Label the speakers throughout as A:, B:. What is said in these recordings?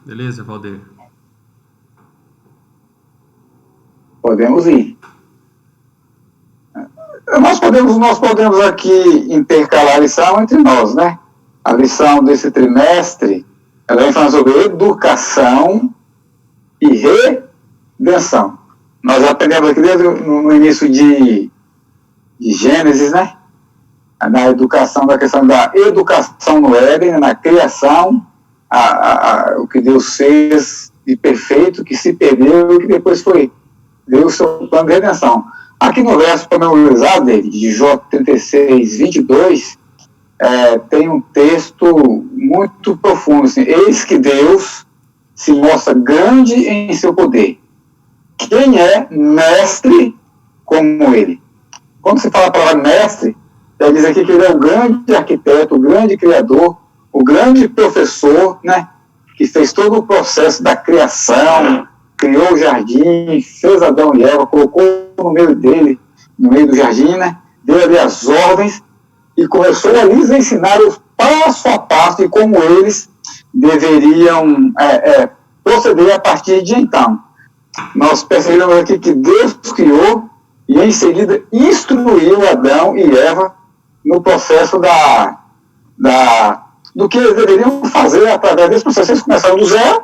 A: Beleza, Valdir?
B: Podemos ir. Nós podemos aqui intercalar a lição entre nós, né? A lição desse trimestre, ela vai falar sobre educação e redenção. Nós aprendemos aqui desde no início de Gênesis, né? Na educação, da questão da educação no Éden, na criação, o que Deus fez de perfeito, que se perdeu e que depois deu o seu plano de redenção. Aqui no verso pormenorizado, David, de Jó 36, 22, tem um texto muito profundo, assim: eis que Deus se mostra grande em seu poder. Quem é mestre como ele? Quando se fala a palavra mestre, ele diz aqui que ele é o grande arquiteto, o grande criador, o grande professor, né, que fez todo o processo da criação, criou o jardim, fez Adão e Eva, colocou no meio dele, no meio do jardim, né, deu ali as ordens e começou a lhes ensinar o passo a passo e como eles deveriam proceder a partir de então. Nós percebemos aqui que Deus criou e em seguida instruiu Adão e Eva no processo do que eles deveriam fazer através desse processo. Eles começaram do zero,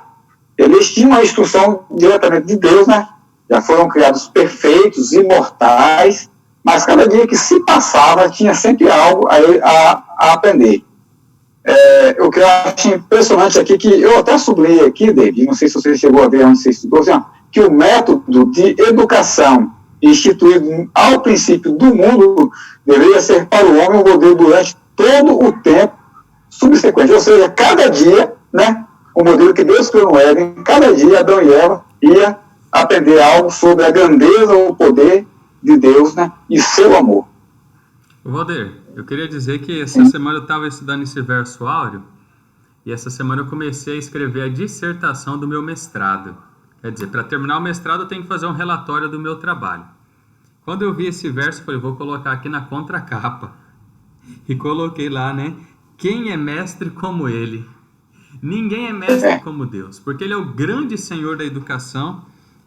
B: eles tinham a instrução diretamente de Deus, né? Já foram criados perfeitos, imortais, mas cada dia que se passava tinha sempre algo a aprender. O que eu acho impressionante aqui, que eu até sublinhei aqui, David, não sei se você chegou a ver onde você estudou, assim, que o método de educação instituído ao princípio do mundo deveria ser para o homem um modelo durante todo o tempo subsequente. Ou seja, cada dia, né, o modelo que Deus criou no Éden, cada dia Adão e Eva ia aprender algo sobre a grandeza ou o poder de Deus, né, e seu amor.
A: Valdir, eu queria dizer que essa semana eu estava estudando esse verso áureo e essa semana eu comecei a escrever a dissertação do meu mestrado. Quer dizer, para terminar o mestrado eu tenho que fazer um relatório do meu trabalho. Quando eu vi esse verso, eu falei, vou colocar aqui na contracapa. E coloquei lá, né? Quem é mestre como ele? Ninguém é mestre como Deus, porque ele é o grande Senhor da educação.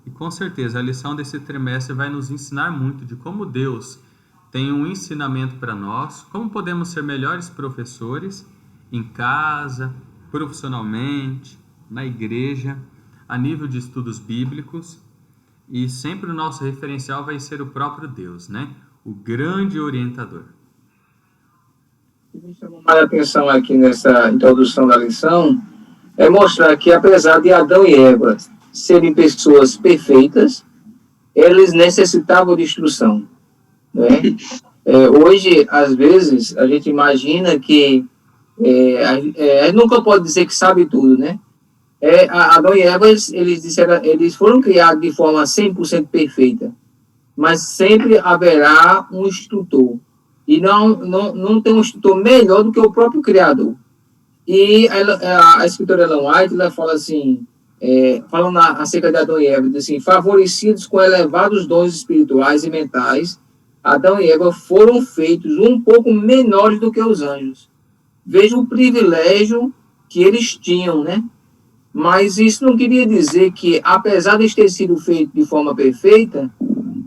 A: E com certeza a lição desse trimestre vai nos ensinar muito de como Deus tem um ensinamento para nós, como podemos ser melhores professores em casa, profissionalmente, na igreja, a nível de estudos bíblicos, e sempre o nosso referencial vai ser o próprio Deus, né? O grande orientador.
C: O que me chamou mais a atenção aqui nessa introdução da lição é mostrar que, apesar de Adão e Eva serem pessoas perfeitas, eles necessitavam de instrução, né? Hoje, às vezes, a gente imagina que a gente nunca pode dizer que sabe tudo, né? Adão e Eva, eles foram criados de forma 100% perfeita, mas sempre haverá um instrutor. E não tem um instrutor melhor do que o próprio Criador. E a escritora Ellen White, ela fala assim, falando acerca de Adão e Eva, diz assim: favorecidos com elevados dons espirituais e mentais, Adão e Eva foram feitos um pouco menores do que os anjos. Veja o privilégio que eles tinham, né? Mas isso não queria dizer que, apesar de ter sido feito de forma perfeita,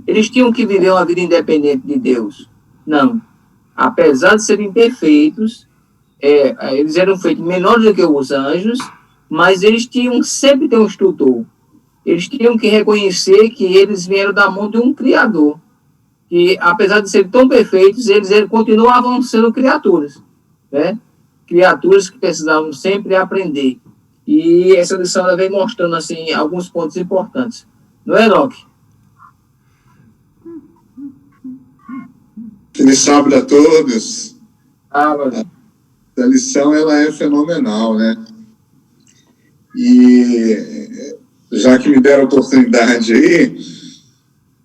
C: eles tinham que viver uma vida independente de Deus. Não. Apesar de serem perfeitos, eles eram feitos menores do que os anjos, mas eles tinham sempre ter um instrutor. Eles tinham que reconhecer que eles vieram da mão de um Criador. E, apesar de serem tão perfeitos, eles continuavam sendo criaturas, né? Criaturas que precisavam sempre aprender. E essa lição ela vem mostrando assim, alguns pontos importantes. Não é, Enoque?
D: Feliz sábado a todos.
C: Mas...
D: A lição ela é fenomenal, né? E já que me deram a oportunidade aí,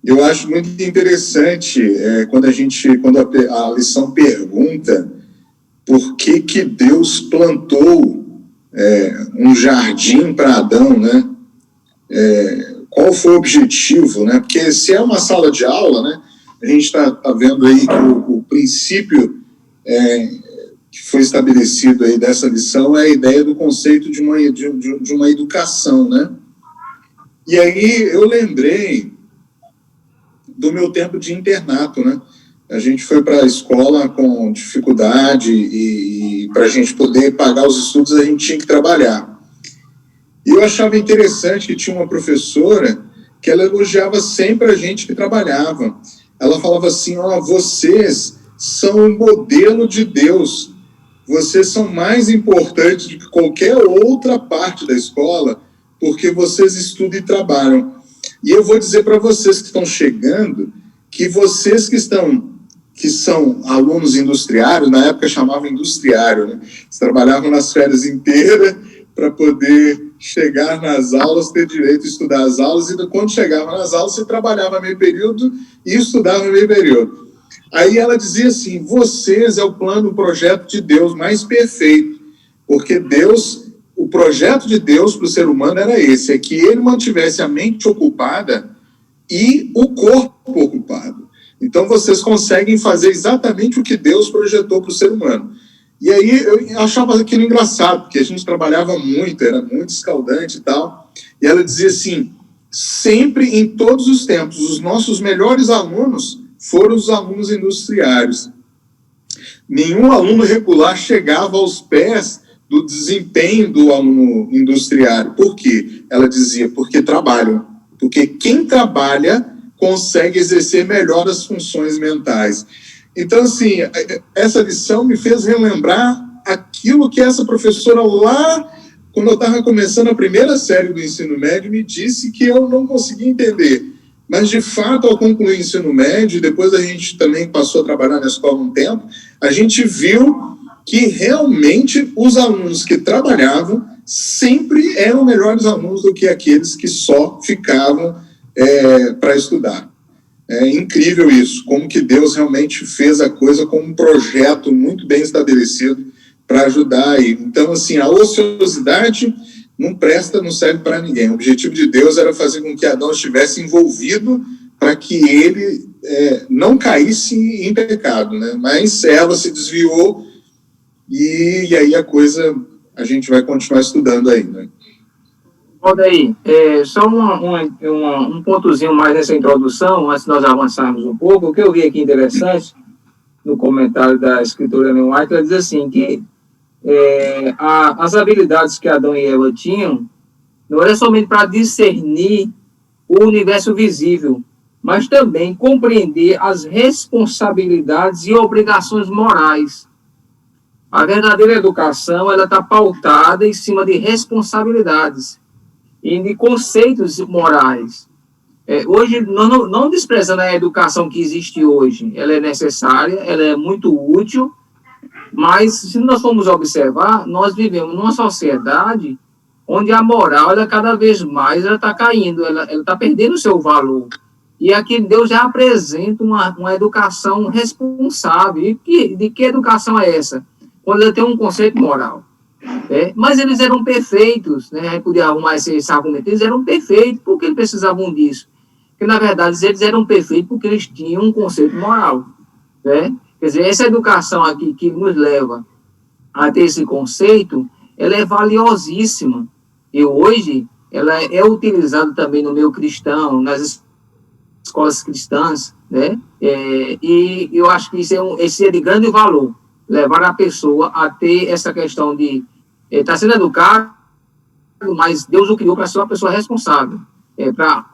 D: eu acho muito interessante quando a lição pergunta por que Deus plantou um jardim para Adão, né? Qual foi o objetivo, né? Porque se é uma sala de aula, né? A gente está vendo aí que o princípio que foi estabelecido aí dessa lição é a ideia do conceito de uma educação, né? E aí eu lembrei do meu tempo de internato, né? A gente foi para a escola com dificuldade e para a gente poder pagar os estudos a gente tinha que trabalhar. E eu achava interessante que tinha uma professora que ela elogiava sempre a gente que trabalhava. Ela falava assim, vocês são um modelo de Deus. Vocês são mais importantes do que qualquer outra parte da escola, porque vocês estudam e trabalham. E eu vou dizer para vocês que estão chegando, que vocês que são alunos industriários, na época chamavam industriário, né? Eles trabalhavam nas férias inteiras para poder chegar nas aulas, ter direito a estudar as aulas, e quando chegava nas aulas, você trabalhava meio período e estudava meio período. Aí ela dizia assim, vocês é o plano, o projeto de Deus mais perfeito, porque o projeto de Deus para o ser humano era esse, é que ele mantivesse a mente ocupada e o corpo ocupado. Então, vocês conseguem fazer exatamente o que Deus projetou para o ser humano. E aí, eu achava aquilo engraçado, porque a gente trabalhava muito, era muito escaldante e tal. E ela dizia assim, sempre, em todos os tempos, os nossos melhores alunos foram os alunos industriários. Nenhum aluno regular chegava aos pés do desempenho do aluno industriário. Por quê? Ela dizia, porque trabalham. Porque quem trabalha consegue exercer melhor as funções mentais. Então, assim, essa lição me fez relembrar aquilo que essa professora lá, quando eu estava começando a primeira série do ensino médio, me disse que eu não conseguia entender. Mas, de fato, ao concluir o ensino médio, depois a gente também passou a trabalhar na escola um tempo, a gente viu que realmente os alunos que trabalhavam sempre eram melhores alunos do que aqueles que só ficavam para estudar. É incrível isso, como que Deus realmente fez a coisa com um projeto muito bem estabelecido para ajudar aí. Então, assim, a ociosidade não presta, não serve para ninguém. O objetivo de Deus era fazer com que Adão estivesse envolvido para que ele não caísse em pecado, né? Mas Eva se desviou e aí a gente vai continuar estudando aí, né?
C: Olha aí, só um pontozinho mais nessa introdução, antes de nós avançarmos um pouco. O que eu vi aqui interessante, no comentário da escritora Ellen White, ela diz assim, que as habilidades que Adão e Eva tinham, não era somente para discernir o universo visível, mas também compreender as responsabilidades e obrigações morais. A verdadeira educação, ela está pautada em cima de responsabilidades e de conceitos morais. Hoje, não desprezando a educação que existe hoje, ela é necessária, ela é muito útil, mas se nós formos observar, nós vivemos numa sociedade onde a moral, ela cada vez mais está caindo, ela está perdendo o seu valor. E aqui Deus já apresenta uma educação responsável. E de que educação é essa? Quando ele tem um conceito moral. Mas eles eram perfeitos, né? A gente podia arrumar esse argumento. Eles eram perfeitos porque eles precisavam disso. Porque, na verdade, eles eram perfeitos porque eles tinham um conceito moral. Né? Quer dizer, essa educação aqui que nos leva a ter esse conceito, ela é valiosíssima. E hoje, ela é utilizada também no meio cristão, nas escolas cristãs, né? E eu acho que isso é de grande valor. Levar a pessoa a ter essa questão de estar sendo educado, mas Deus o criou para ser uma pessoa responsável, para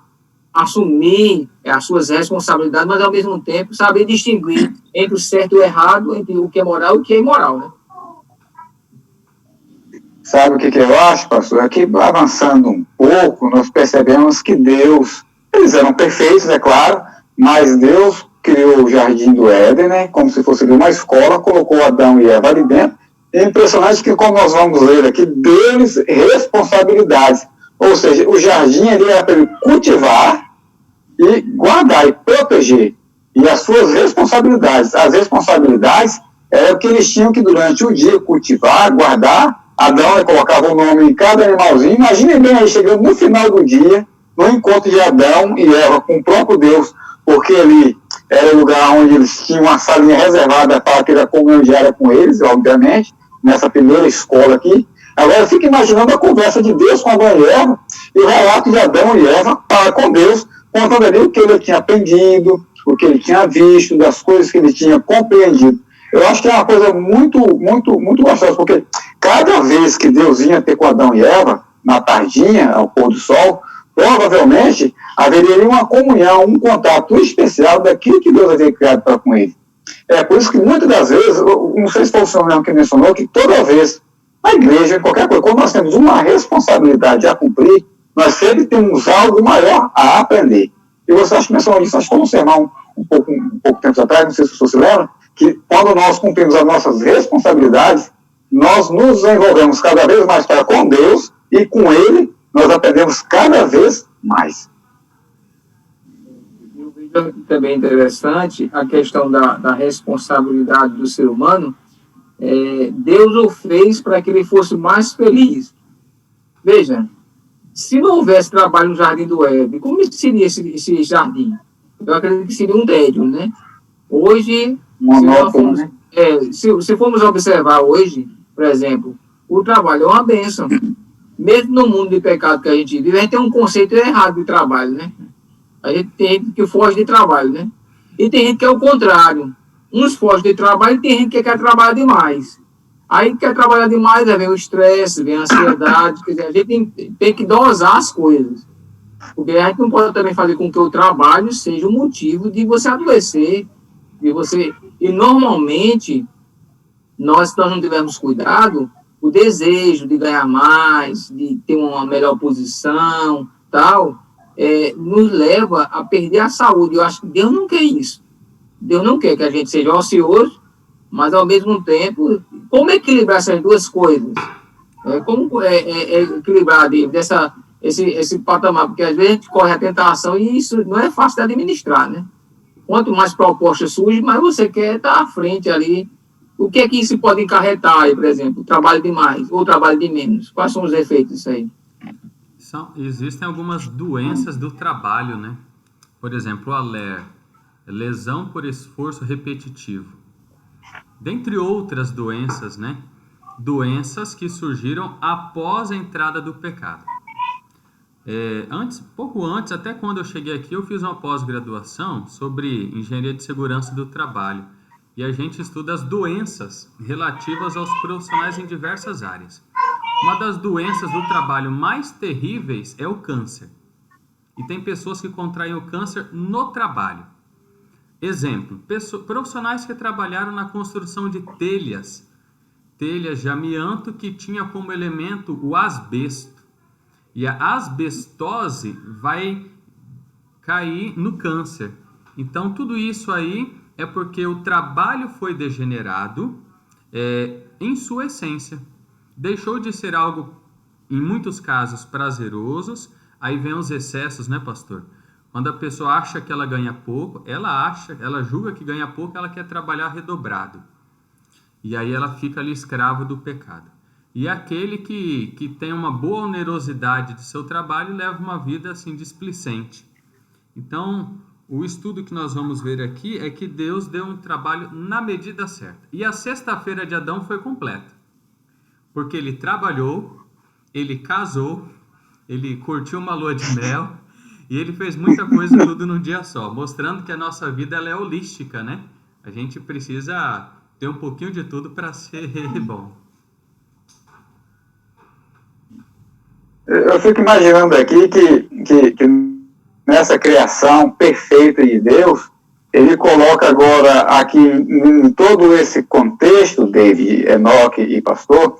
C: assumir as suas responsabilidades, mas ao mesmo tempo saber distinguir entre o certo e o errado, entre o que é moral e o que é imoral, né?
B: Sabe o que eu acho, pastor? Aqui, avançando um pouco, nós percebemos que eles eram perfeitos, é claro, mas Deus criou o Jardim do Éden, né, como se fosse uma escola, colocou Adão e Eva ali dentro. É impressionante que, como nós vamos ler aqui, deu-lhes responsabilidades. Ou seja, o jardim ali era para ele cultivar e guardar e proteger. E as suas responsabilidades. As responsabilidades eram o que eles tinham que, durante o dia, cultivar, guardar. Adão colocava o nome em cada animalzinho. Imaginem bem aí, chegando no final do dia, no encontro de Adão e Eva com o próprio Deus, porque ali era o lugar onde eles tinham uma salinha reservada para ter a comunhão diária com eles, obviamente, nessa primeira escola aqui. Agora eu fico imaginando a conversa de Deus com Adão e Eva, e o relato de Adão e Eva para com Deus, contando ali o que ele tinha aprendido, o que ele tinha visto, das coisas que ele tinha compreendido. Eu acho que é uma coisa muito, muito, muito gostosa, porque cada vez que Deus vinha ter com Adão e Eva, na tardinha, ao pôr do sol, provavelmente haveria uma comunhão, um contato especial daquilo que Deus havia criado para com ele. É por isso que muitas das vezes, não sei se foi o senhor mesmo que mencionou, que toda vez, na igreja, em qualquer coisa, quando nós temos uma responsabilidade a cumprir, nós sempre temos algo maior a aprender. E você acha que mencionou isso, acho que foi um sermão um pouco tempo atrás, não sei se o senhor se lembra, que quando nós cumprimos as nossas responsabilidades, nós nos envolvemos cada vez mais para com Deus e com Ele nós aprendemos cada vez mais.
C: Eu vejo também interessante a questão da responsabilidade do ser humano. Deus o fez para que ele fosse mais feliz. Veja, se não houvesse trabalho no Jardim do Éden, como seria esse jardim? Eu acredito que seria um tédio, né? Hoje, se formos observar hoje, por exemplo, o trabalho é uma bênção. Mesmo no mundo de pecado que a gente vive, a gente tem um conceito errado de trabalho, né? A gente tem gente que foge de trabalho, né? E tem gente que é o contrário. Uns fogem de trabalho e tem gente que quer trabalhar demais. Aí quer trabalhar demais, aí vem o estresse, vem a ansiedade. Quer dizer, a gente tem que dosar as coisas. Porque a gente não pode também fazer com que o trabalho seja um motivo de você adoecer. E normalmente, nós, se nós não tivermos cuidado, o desejo de ganhar mais, de ter uma melhor posição, tal, nos leva a perder a saúde. Eu acho que Deus não quer isso. Deus não quer que a gente seja ocioso, mas, ao mesmo tempo, como equilibrar essas duas coisas? Como equilibrar esse patamar? Porque, às vezes, a gente corre a tentação e isso não é fácil de administrar, né? Quanto mais propostas surgem, mais você quer estar à frente ali. O que é que isso pode encarretar aí, por exemplo? Trabalho de mais ou trabalho de menos? Quais são os efeitos disso aí?
A: Existem algumas doenças do trabalho, né? Por exemplo, a LER, lesão por esforço repetitivo. Dentre outras doenças, né? Doenças que surgiram após a entrada do pecado. Pouco antes, até quando eu cheguei aqui, eu fiz uma pós-graduação sobre engenharia de segurança do trabalho. E a gente estuda as doenças relativas aos profissionais em diversas áreas. Uma das doenças do trabalho mais terríveis é o câncer. E tem pessoas que contraem o câncer no trabalho. Exemplo, profissionais que trabalharam na construção de telhas de amianto que tinha como elemento o asbesto. E a asbestose vai cair no câncer. Então, tudo isso aí é porque o trabalho foi degenerado em sua essência. Deixou de ser algo, em muitos casos, prazerosos. Aí vem os excessos, né, pastor? Quando a pessoa acha que ela ganha pouco, ela julga que ganha pouco, ela quer trabalhar redobrado. E aí ela fica ali escrava do pecado. E aquele que tem uma boa onerosidade de seu trabalho leva uma vida assim displicente. Então, o estudo que nós vamos ver aqui é que Deus deu um trabalho na medida certa. E a sexta-feira de Adão foi completa. Porque ele trabalhou, ele casou, ele curtiu uma lua de mel e ele fez muita coisa tudo num dia só, mostrando que a nossa vida ela é holística, né? A gente precisa ter um pouquinho de tudo para ser bom.
B: Eu fico imaginando aqui que nessa criação perfeita de Deus, ele coloca agora aqui em todo esse contexto, David, Enoque e pastor,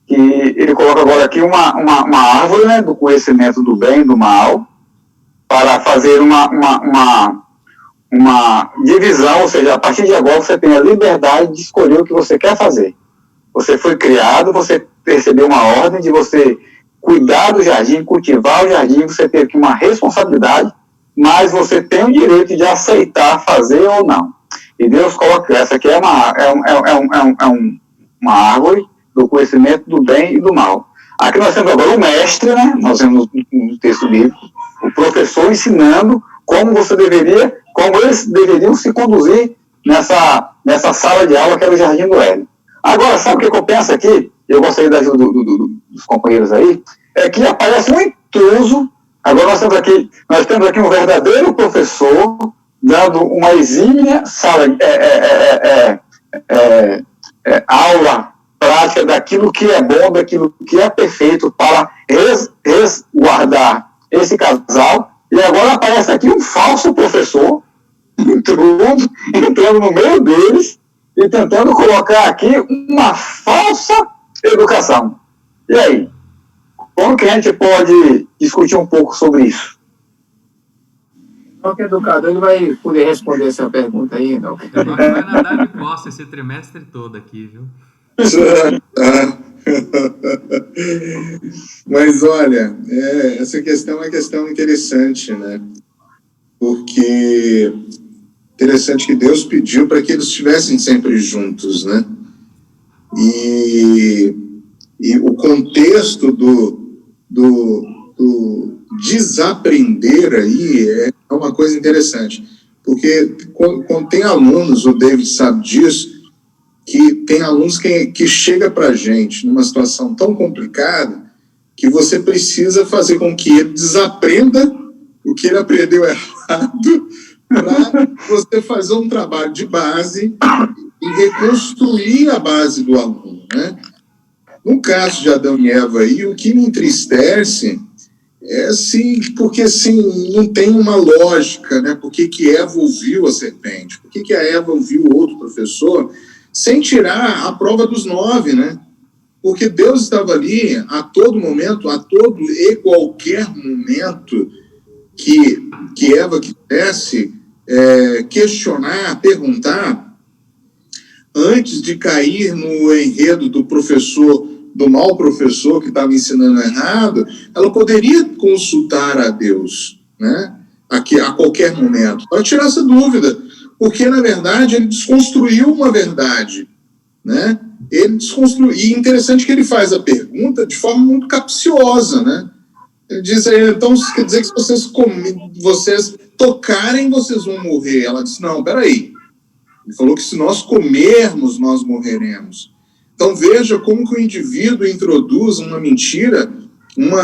B: que ele coloca agora aqui uma árvore, né, do conhecimento do bem e do mal, para fazer uma divisão, ou seja, a partir de agora você tem a liberdade de escolher o que você quer fazer. Você foi criado, você recebeu uma ordem de você cuidar do jardim, cultivar o jardim, você teve aqui uma responsabilidade, mas você tem o direito de aceitar fazer ou não. E Deus coloca essa aqui uma árvore do conhecimento do bem e do mal. Aqui nós temos agora o mestre, né? Nós vemos no texto bíblico, o professor ensinando como você deveria como eles deveriam se conduzir nessa sala de aula que era o Jardim do Éden. Agora, sabe o que eu penso aqui? Eu gostaria da ajuda dos companheiros aí, é que aparece um intruso. Agora nós temos aqui um verdadeiro professor dando uma exímia aula prática daquilo que é bom, daquilo que é perfeito para resguardar esse casal. E agora aparece aqui um falso professor entrando no meio deles e tentando colocar aqui uma falsa educação. E aí? Como que a gente pode discutir um pouco sobre isso?
C: Qualquer educador ele vai poder responder essa pergunta aí, não?
A: Vai nadar de costa esse trimestre todo aqui, viu?
D: Mas olha, essa questão é uma questão interessante, né? Porque interessante que Deus pediu para que eles estivessem sempre juntos, né? E o contexto do desaprender aí é uma coisa interessante, porque quando tem alunos, o David sabe disso, que tem alunos que chega para a gente numa situação tão complicada que você precisa fazer com que ele desaprenda o que ele aprendeu errado para você fazer um trabalho de base e reconstruir a base do aluno, né? No caso de Adão e Eva aí, o que me entristece é assim, porque assim, não tem uma lógica, né? Por que Eva ouviu a serpente? Por que a Eva ouviu outro professor? Sem tirar a prova dos 9, né? Porque Deus estava ali a todo momento, a todo e qualquer momento que Eva quisesse questionar, perguntar, antes de cair no enredo do professor, do mau professor que estava ensinando errado, ela poderia consultar a Deus, né? Aqui, a qualquer momento, para tirar essa dúvida. Porque, na verdade, ele desconstruiu uma verdade, né? Ele desconstruiu. E interessante que ele faz a pergunta de forma muito capciosa, né? Ele diz, então, quer dizer que se vocês tocarem, vocês vão morrer. Ela disse, não, peraí. Ele falou que se nós comermos, nós morreremos. Então, veja como que o indivíduo introduz uma mentira, uma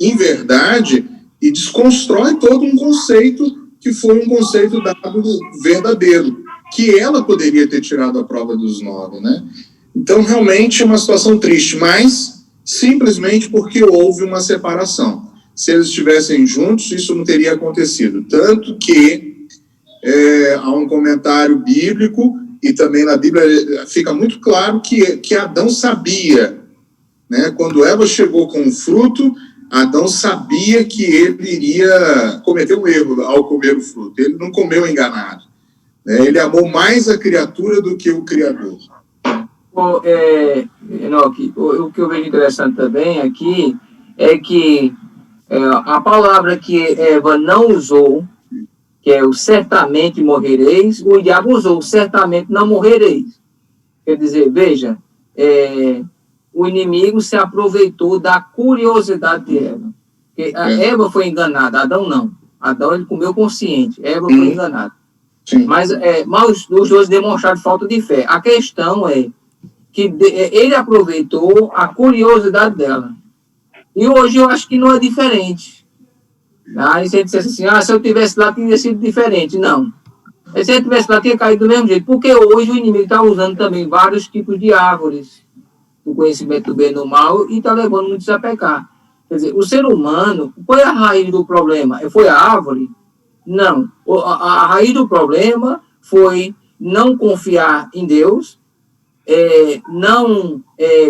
D: inverdade, e desconstrói todo um conceito que foi um conceito dado verdadeiro, que ela poderia ter tirado a prova dos 9, né? Então, realmente, é uma situação triste, mas simplesmente porque houve uma separação. Se eles estivessem juntos, isso não teria acontecido. Tanto que há um comentário bíblico, e também na Bíblia fica muito claro que Adão sabia, né? Quando Eva chegou com o fruto, Adão sabia que ele iria cometer um erro ao comer o fruto. Ele não comeu enganado, né? Ele amou mais a criatura do que o Criador.
C: Enoque, o que eu vejo interessante também aqui é que a palavra que Eva não usou, que é o certamente morrereis, o diabo usou certamente não morrereis. Quer dizer, veja, o inimigo se aproveitou da curiosidade de Eva. Porque Eva foi enganada, Adão não. Adão ele comeu consciente, Eva foi enganada.
D: Sim.
C: Mas os dois demonstraram falta de fé. A questão é que ele aproveitou a curiosidade dela. E hoje eu acho que não é diferente. Aí você dissesse assim, se eu tivesse lá, teria sido diferente. Não. Se eu tivesse lá, tinha caído do mesmo jeito. Porque hoje o inimigo está usando também vários tipos de árvores, o conhecimento do bem e do mal, e está levando muitos a pecar. Quer dizer, o ser humano, qual é a raiz do problema? Foi a árvore? Não. A raiz do problema foi não confiar em Deus, não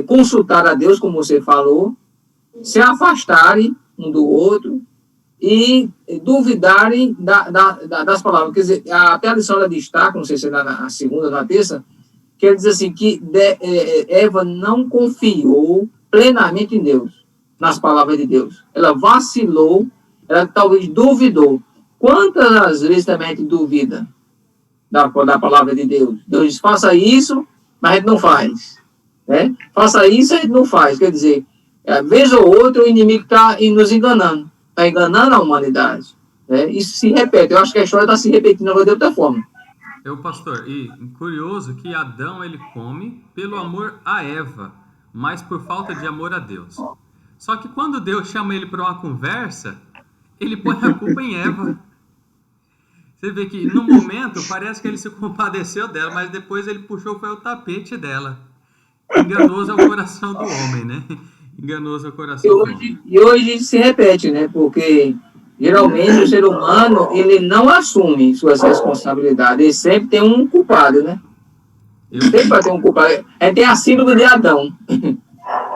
C: consultar a Deus, como você falou, se afastarem um do outro e duvidarem das palavras. Quer dizer, até a lição ela destaca, não sei se é na segunda ou na terça, quer dizer assim, que Eva não confiou plenamente em Deus, nas palavras de Deus. Ela vacilou, ela talvez duvidou. Quantas vezes também a gente duvida da palavra de Deus? Deus diz, faça isso, mas a gente não faz. Né? Faça isso, a gente não faz. Quer dizer, vez ou outra o inimigo está nos enganando. Está enganando a humanidade. Isso se repete. Eu acho que a história está se repetindo agora de outra forma.
A: Pastor, e curioso que Adão ele come pelo amor a Eva, mas por falta de amor a Deus. Só que quando Deus chama ele para uma conversa, ele põe a culpa em Eva. Você vê que no momento parece que ele se compadeceu dela, mas depois ele puxou foi o tapete dela. Enganoso é o coração do homem, né? Enganoso é o coração do homem.
C: E hoje se repete, né? Porque geralmente o ser humano, ele não assume suas responsabilidades. Ele sempre tem um culpado, né? Sempre vai ter um culpado. Tem a síndrome de Adão.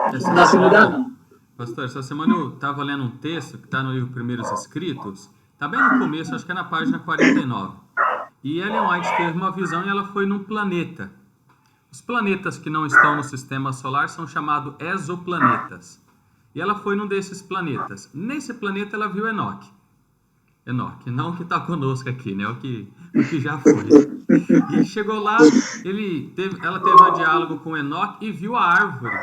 C: A síndrome de Adão.
A: Pastor, essa semana eu estava lendo um texto que está no livro Primeiros Escritos. Está bem no começo, acho que é na página 49. E Ellen White teve uma visão e ela foi num planeta. Os planetas que não estão no sistema solar são chamados exoplanetas. E ela foi num desses planetas. Nesse planeta ela viu Enoque. Enoque, não o que está conosco aqui, né? O que já foi. E chegou lá, ela teve um diálogo com Enoque e viu a árvore.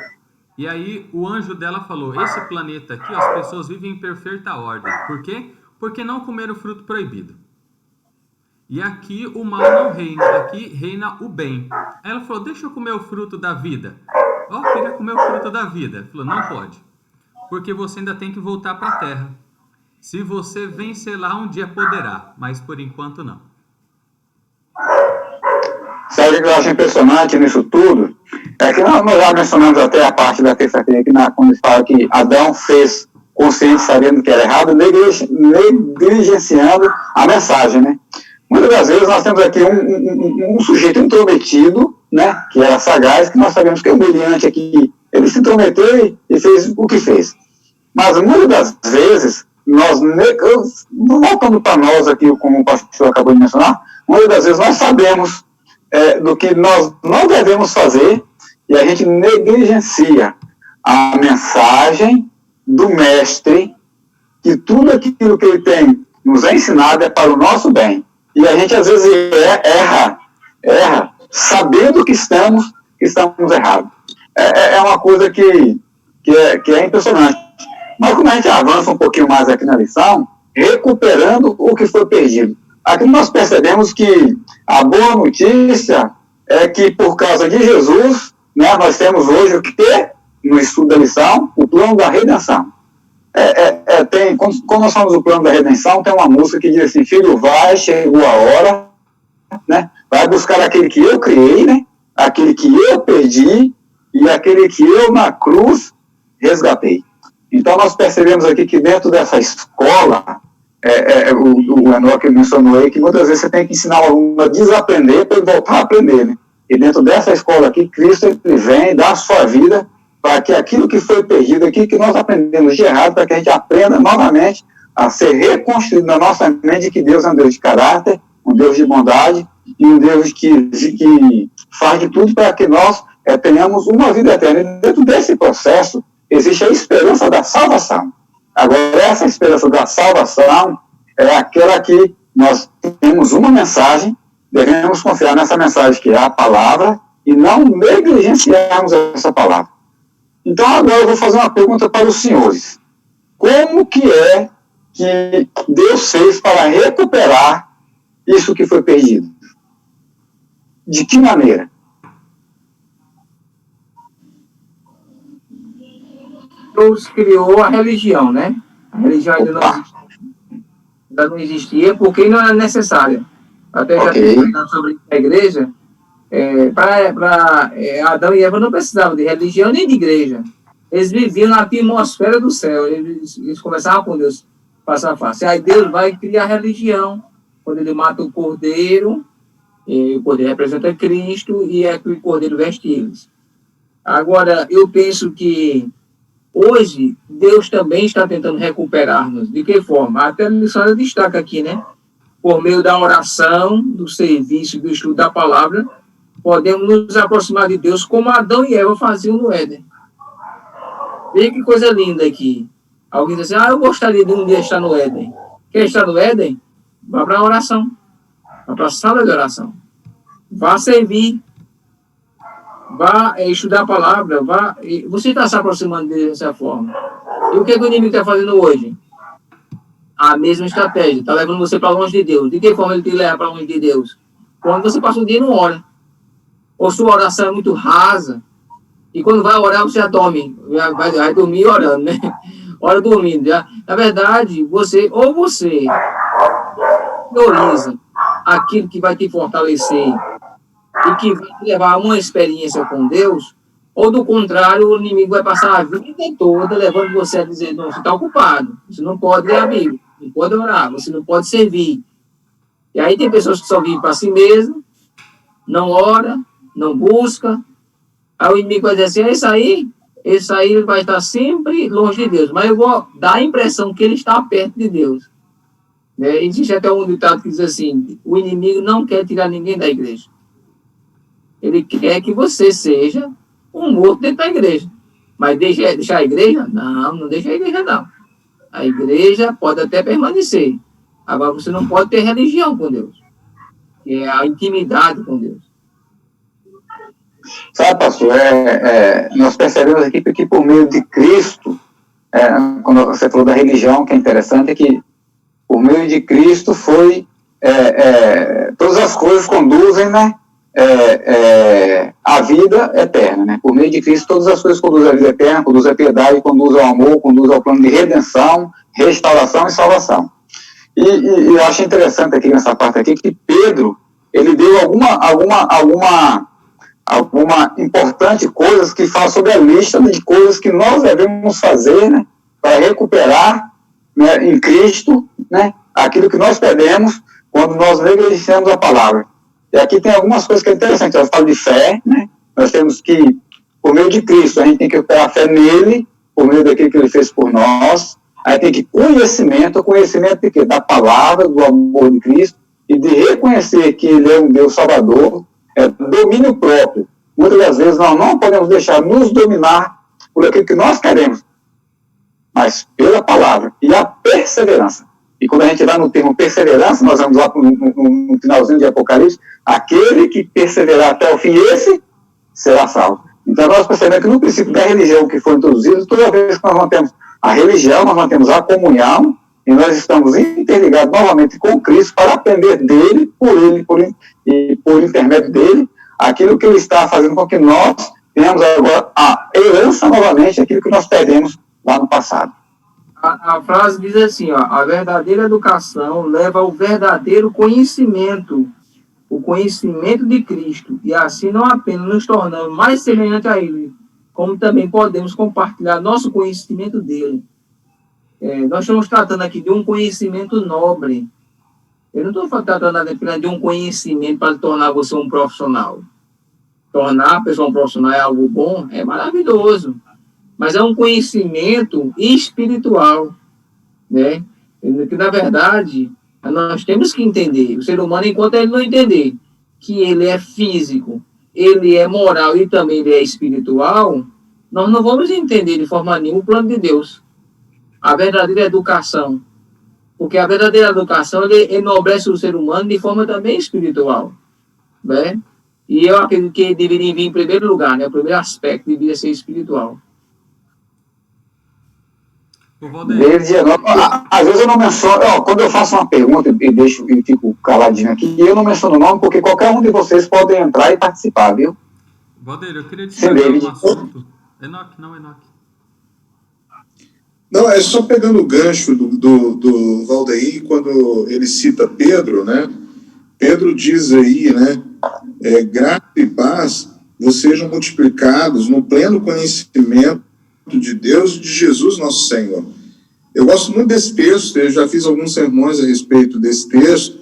A: E aí o anjo dela falou, esse planeta aqui, as pessoas vivem em perfeita ordem. Por quê? Porque não comeram o fruto proibido. E aqui o mal não reina, aqui reina o bem. Aí ela falou, deixa eu comer o fruto da vida. Queria comer o fruto da vida. Ela falou, não pode. Porque você ainda tem que voltar para a terra. Se você vencer lá, um dia poderá, mas por enquanto não.
B: Sabe o que eu acho impressionante nisso tudo? É que nós já mencionamos até a parte da terça-feira, quando ele fala que Adão fez consciente, sabendo que era errado, negligenciando a mensagem, né? Muitas das vezes nós temos aqui um sujeito intrometido, né, que era sagaz, que nós sabemos que é humilhante aqui. Ele se intrometeu e fez o que fez. Mas muitas das vezes, voltando para nós aqui, como o pastor acabou de mencionar, muitas das vezes nós sabemos do que nós não devemos fazer e a gente negligencia a mensagem do mestre, que tudo aquilo que ele tem nos ensinado é para o nosso bem. E a gente às vezes erra, sabendo que estamos errados. É uma coisa que é impressionante. Mas como a gente avança um pouquinho mais aqui na lição, recuperando o que foi perdido. Aqui nós percebemos que a boa notícia é que por causa de Jesus, né, nós temos hoje o que no estudo da lição, o plano da redenção. Quando nós falamos do plano da redenção, tem uma música que diz assim, filho vai, chegou a hora, né, vai buscar aquele que eu criei, né, aquele que eu perdi e aquele que eu na cruz resgatei. Então nós percebemos aqui que dentro dessa escola, o Enoque mencionou aí que muitas vezes você tem que ensinar o aluno a desaprender para ele voltar a aprender, né? E dentro dessa escola aqui, Cristo ele vem dar a sua vida para que aquilo que foi perdido aqui, que nós aprendemos de errado, para que a gente aprenda novamente a ser reconstruído na nossa mente que Deus é um Deus de caráter, um Deus de bondade e um Deus que faz de tudo para que nós tenhamos uma vida eterna. E dentro desse processo existe a esperança da salvação. Agora, essa esperança da salvação é aquela que nós temos uma mensagem, devemos confiar nessa mensagem que é a palavra e não negligenciarmos essa palavra. Então, agora eu vou fazer uma pergunta para os senhores. Como que é que Deus fez para recuperar isso que foi perdido? De que maneira?
C: Deus criou a religião, né? A religião ainda não existia porque não era necessária. Até já falando sobre a igreja, Adão e Eva não precisavam de religião nem de igreja. Eles viviam na atmosfera do céu. Eles conversavam com Deus face a face. Aí Deus vai criar religião. Quando ele mata o cordeiro, e o cordeiro representa Cristo, e o cordeiro veste eles. Agora, eu penso que hoje Deus também está tentando recuperar-nos. De que forma? Até a lição destaca aqui, né? Por meio da oração, do serviço, do estudo da palavra, podemos nos aproximar de Deus como Adão e Eva faziam no Éden. Veja que coisa linda aqui. Alguém diz assim, eu gostaria de um dia estar no Éden. Quer estar no Éden? Vá para a oração. Vá para a sala de oração. Vá servir. Vá estudar a palavra. Você está se aproximando dessa forma. E o que o inimigo está fazendo hoje? a mesma estratégia, está levando você para longe de Deus. De que forma ele te leva para longe de Deus? Quando você passa o dia e não ora. Ou sua oração é muito rasa, e quando vai orar, você já dorme. Vai dormir orando, né? Ora dormindo. Já. Na verdade, você prioriza aquilo que vai te fortalecer e que vai te levar a uma experiência com Deus, ou do contrário, o inimigo vai passar a vida toda levando você a dizer, não, você está ocupado, você não pode ler a Bíblia, não pode orar, você não pode servir. E aí tem pessoas que só vivem para si mesmo, não ora, não busca, aí o inimigo vai dizer assim, esse aí ele vai estar sempre longe de Deus, mas eu vou dar a impressão que ele está perto de Deus. Né? Existe até um ditado que diz assim, o inimigo não quer tirar ninguém da igreja. Ele quer que você seja um morto dentro da igreja. Mas deixar a igreja? Não deixa a igreja, não. A igreja pode até permanecer. Agora, você não pode ter religião com Deus. Que é a intimidade com Deus.
B: Sabe, pastor, nós percebemos aqui que por meio de Cristo, quando você falou da religião, que é interessante, é que por meio de Cristo foi, todas as coisas conduzem, né, a vida eterna, né? Por meio de Cristo, todas as coisas conduzem à vida eterna, conduzem à piedade, conduzem ao amor, conduzem ao plano de redenção, restauração e salvação. E eu acho interessante aqui nessa parte aqui que Pedro, ele deu alguma importante coisas que fala sobre a lista de coisas que nós devemos fazer, né, para recuperar, né, em Cristo, né, aquilo que nós perdemos quando nós negligenciamos a palavra. E aqui tem algumas coisas que é interessante. Nós falamos de fé, né? Nós temos que, por meio de Cristo, a gente tem que recuperar a fé nele, por meio daquilo que ele fez por nós. Aí tem que conhecimento de quê? Da palavra, do amor de Cristo, e de reconhecer que ele é um Deus salvador, domínio próprio. Muitas das vezes nós não podemos deixar nos dominar por aquilo que nós queremos, mas pela palavra e a perseverança. E quando a gente vai no termo perseverança, nós vamos lá no finalzinho de Apocalipse, aquele que perseverar até o fim, esse será salvo. Então nós percebemos que no princípio da religião que foi introduzido, toda vez que nós mantemos a religião, nós mantemos a comunhão, e nós estamos interligados novamente com Cristo para aprender dele, e por intermédio dele, aquilo que ele está fazendo com que nós tenhamos agora a herança novamente, aquilo que nós perdemos lá no passado.
C: A frase diz assim, ó, a verdadeira educação leva ao verdadeiro conhecimento, o conhecimento de Cristo, e assim não apenas nos tornamos mais semelhantes a Ele, como também podemos compartilhar nosso conhecimento dele. Nós estamos tratando aqui de um conhecimento nobre. Eu não estou tratando apenas de um conhecimento para tornar você um profissional. Tornar a pessoa um profissional é algo bom, é maravilhoso. Mas é um conhecimento espiritual, né? Que, na verdade, nós temos que entender. O ser humano, enquanto ele não entender que ele é físico, ele é moral e também ele é espiritual, nós não vamos entender de forma nenhuma o plano de Deus. A verdadeira educação. Porque a verdadeira educação, ele enobrece o ser humano de forma também espiritual, né? E eu acredito que deveria vir em primeiro lugar, né? O primeiro aspecto deveria ser espiritual.
B: Às vezes eu não menciono, quando eu faço uma pergunta e fico caladinho aqui, eu não menciono o nome, porque qualquer um de vocês pode entrar e participar, viu?
A: Valdeir, eu queria destacar um assunto. Enoque.
D: Não, é só pegando o gancho do Valdeir, quando ele cita Pedro, né? Pedro diz aí, né? Graça e paz vos sejam multiplicados no pleno conhecimento de Deus e de Jesus nosso Senhor. Eu gosto muito desse texto, eu já fiz alguns sermões a respeito desse texto,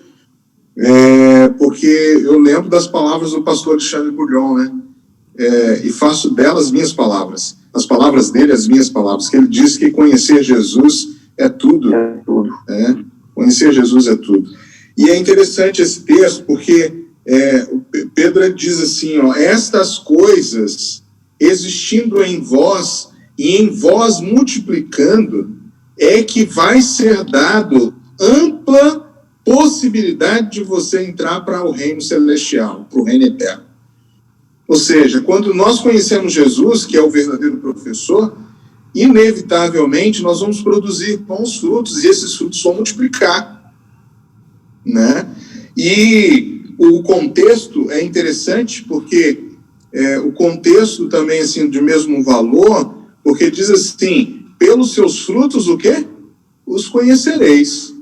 D: porque eu lembro das palavras do pastor Alexandre Bullion, né? E faço delas minhas palavras, as palavras dele, as minhas palavras, que ele diz que conhecer Jesus é tudo. Conhecer Jesus é tudo. E é interessante esse texto, porque Pedro diz assim, ó, estas coisas existindo em vós, e em vós multiplicando, é que vai ser dado ampla possibilidade de você entrar para o reino celestial, para o reino eterno. Ou seja, quando nós conhecemos Jesus, que é o verdadeiro professor, inevitavelmente nós vamos produzir bons frutos e esses frutos vão multiplicar, né? E o contexto é interessante porque o contexto também, assim, de mesmo valor, porque diz assim, pelos seus frutos, o quê? Os conhecereis.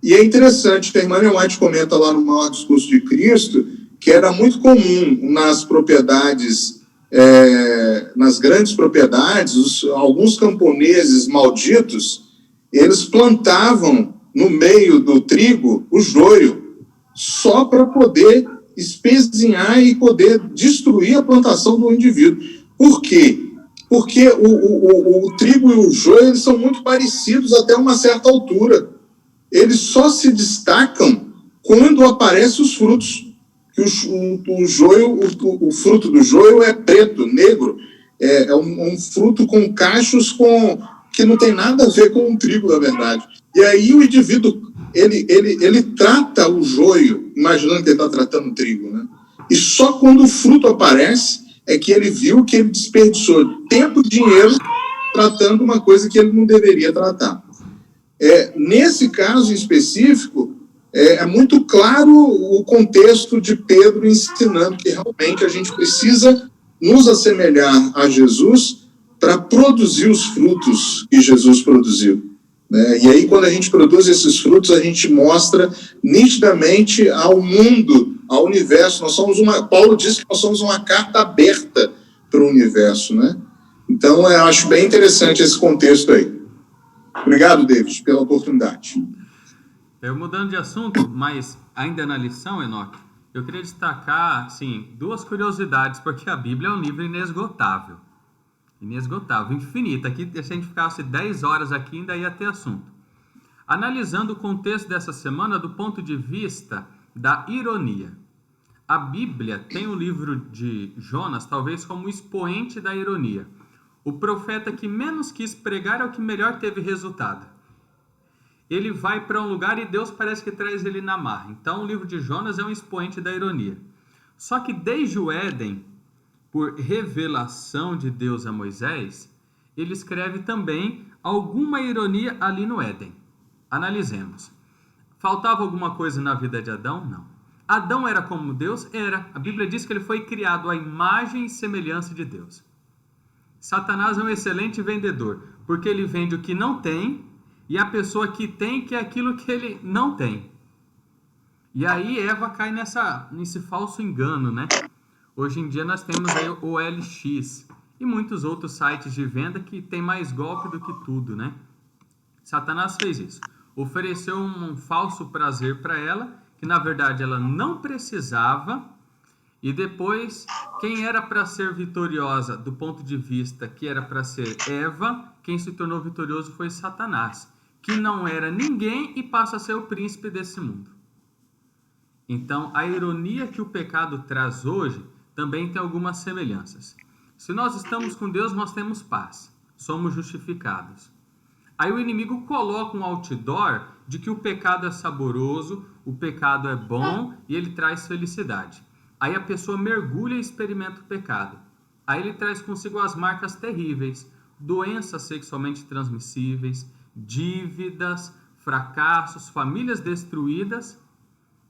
D: E é interessante, a irmã Ellen White comenta lá no Maior Discurso de Cristo, que era muito comum nas propriedades, nas grandes propriedades, alguns camponeses malditos, eles plantavam no meio do trigo o joio, só para poder espezinhar e poder destruir a plantação do indivíduo. Por quê? Porque o trigo e o joio eles são muito parecidos até uma certa altura. Eles só se destacam quando aparecem os frutos. O joio, o fruto do joio é preto, negro. É um fruto com cachos que não tem nada a ver com o trigo, na verdade. E aí o indivíduo, ele trata o joio, imaginando que ele está tratando o trigo, né? E só quando o fruto aparece é que ele viu que ele desperdiçou tempo e dinheiro tratando uma coisa que ele não deveria tratar. Nesse caso em específico, é muito claro o contexto de Pedro ensinando que realmente a gente precisa nos assemelhar a Jesus para produzir os frutos que Jesus produziu, né? E aí, quando a gente produz esses frutos, a gente mostra nitidamente ao mundo, ao universo. Paulo diz que nós somos uma carta aberta para o universo, né? Então, eu acho bem interessante esse contexto aí. Obrigado, David, pela oportunidade.
A: Mudando de assunto, mas ainda na lição, Enoque, eu queria destacar, assim, duas curiosidades, porque a Bíblia é um livro inesgotável. Inesgotável, infinito. Aqui, se a gente ficasse 10 horas aqui, ainda ia ter assunto. Analisando o contexto dessa semana do ponto de vista da ironia. A Bíblia tem o livro de Jonas, talvez como expoente da ironia. O profeta que menos quis pregar é o que melhor teve resultado. Ele vai para um lugar e Deus parece que traz ele na marra. Então o livro de Jonas é um expoente da ironia. Só que desde o Éden, por revelação de Deus a Moisés, ele escreve também alguma ironia ali no Éden. Analisemos. Faltava alguma coisa na vida de Adão? Não. Adão era como Deus? Era. A Bíblia diz que ele foi criado à imagem e semelhança de Deus. Satanás é um excelente vendedor, porque ele vende o que não tem, e a pessoa que tem quer aquilo que ele não tem. E aí Eva cai nesse falso engano, né? Hoje em dia nós temos aí o OLX e muitos outros sites de venda que tem mais golpe do que tudo, né? Satanás fez isso. Ofereceu um falso prazer para ela, que na verdade ela não precisava, e depois, quem era para ser vitoriosa do ponto de vista que era para ser Eva, quem se tornou vitorioso foi Satanás, que não era ninguém e passa a ser o príncipe desse mundo. Então, a ironia que o pecado traz hoje também tem algumas semelhanças. Se nós estamos com Deus, nós temos paz, somos justificados. Aí o inimigo coloca um outdoor de que o pecado é saboroso, o pecado é bom e ele traz felicidade. Aí a pessoa mergulha e experimenta o pecado. Aí ele traz consigo as marcas terríveis, doenças sexualmente transmissíveis, dívidas, fracassos, famílias destruídas.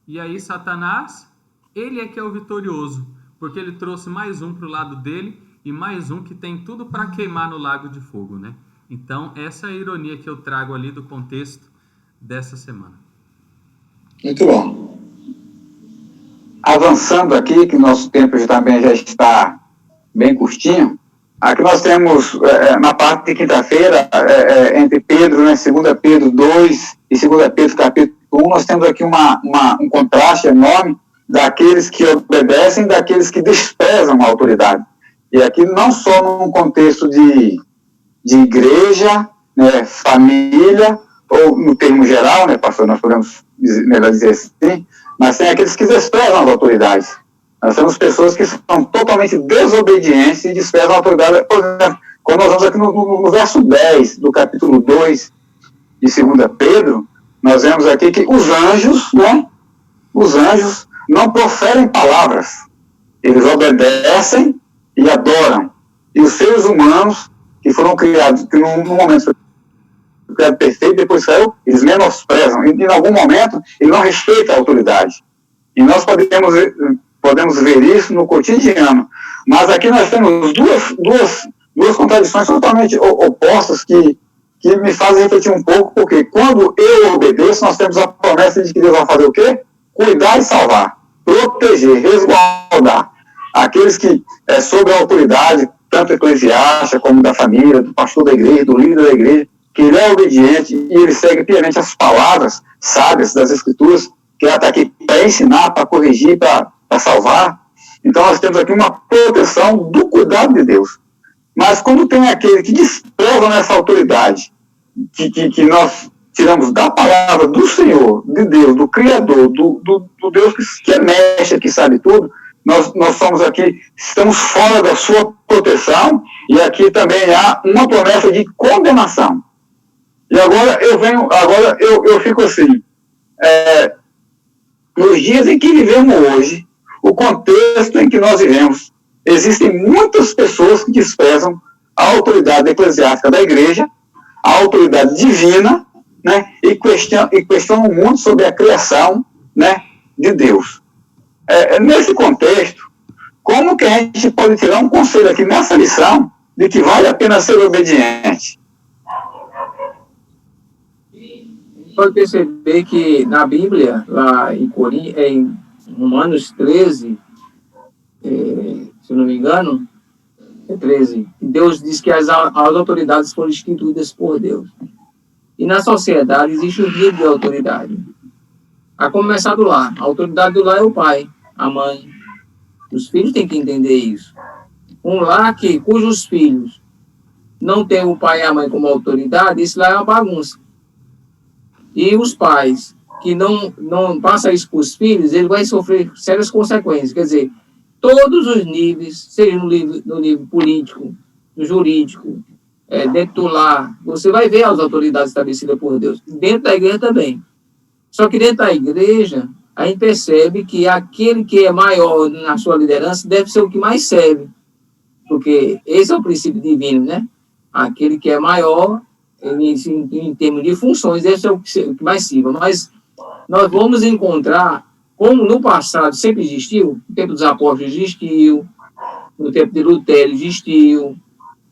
A: E aí Satanás, ele é que é o vitorioso, porque ele trouxe mais um para o lado dele e mais um que tem tudo para queimar no lago de fogo, né? Então, essa é a ironia que eu trago ali do contexto dessa semana.
D: Muito bom.
B: Avançando aqui, que nosso tempo também já está bem curtinho, aqui nós temos, na parte de quinta-feira, entre Pedro, né, 2 Pedro 2 e 2 Pedro capítulo 1, nós temos aqui um contraste enorme daqueles que obedecem e daqueles que desprezam a autoridade. E aqui não só num contexto de igreja, né, família, ou no termo geral, né, pastor, nós podemos melhor dizer assim, mas tem aqueles que desprezam as autoridades. Nós temos pessoas que são totalmente desobedientes e desprezam a autoridade. Por exemplo, quando nós vamos aqui no verso 10 do capítulo 2 de 2 Pedro, nós vemos aqui que os anjos, né, não proferem palavras, eles obedecem e adoram. E os seres humanos que foram criados, que no momento foi criado perfeito, depois saiu, eles menosprezam. E, em algum momento, ele não respeita a autoridade. E nós podemos ver isso no cotidiano. Mas aqui nós temos duas contradições totalmente opostas que me fazem refletir um pouco, porque quando eu obedeço, nós temos a promessa de que Deus vai fazer o quê? Cuidar e salvar, proteger, resguardar aqueles que, sob a autoridade, tanto eclesiástica como da família, do pastor da igreja, do líder da igreja, que ele é obediente e ele segue piamente as palavras sábias das Escrituras, que ela está aqui para ensinar, para corrigir, para salvar. Então nós temos aqui uma proteção do cuidado de Deus. Mas quando tem aquele que despreza essa autoridade, que nós tiramos da palavra do Senhor, de Deus, do Criador, do Deus que é mestre, que sabe tudo, nós somos aqui, estamos fora da sua proteção, e aqui também há uma promessa de condenação. E agora eu fico assim, nos dias em que vivemos hoje, o contexto em que nós vivemos, existem muitas pessoas que desprezam a autoridade eclesiástica da igreja, a autoridade divina, né, e questionam muito sobre a criação, né, de Deus. Nesse contexto, como que a gente pode tirar um conselho aqui nessa lição de que vale a pena ser obediente?
C: Pode perceber que na Bíblia, lá em Romanos 13, se não me engano, 13, Deus diz que as autoridades foram instituídas por Deus. E na sociedade existe um nível de autoridade. A começar do lar. A autoridade do lar é o pai, a mãe. Os filhos têm que entender isso. Um lar cujos filhos não têm o pai e a mãe como autoridade, isso lá é uma bagunça. E os pais que não passam isso para os filhos, ele vai sofrer sérias consequências. Quer dizer, todos os níveis, seja no nível político, no jurídico, dentro do lar, você vai ver as autoridades estabelecidas por Deus. Dentro da igreja também. Só que dentro da igreja, a gente percebe que aquele que é maior na sua liderança deve ser o que mais serve. Porque esse é o princípio divino, né? Aquele que é maior, em termos de funções, deve ser o que mais sirva. Mas nós vamos encontrar, como no passado sempre existiu, no tempo dos apóstolos existiu, no tempo de Lutero existiu,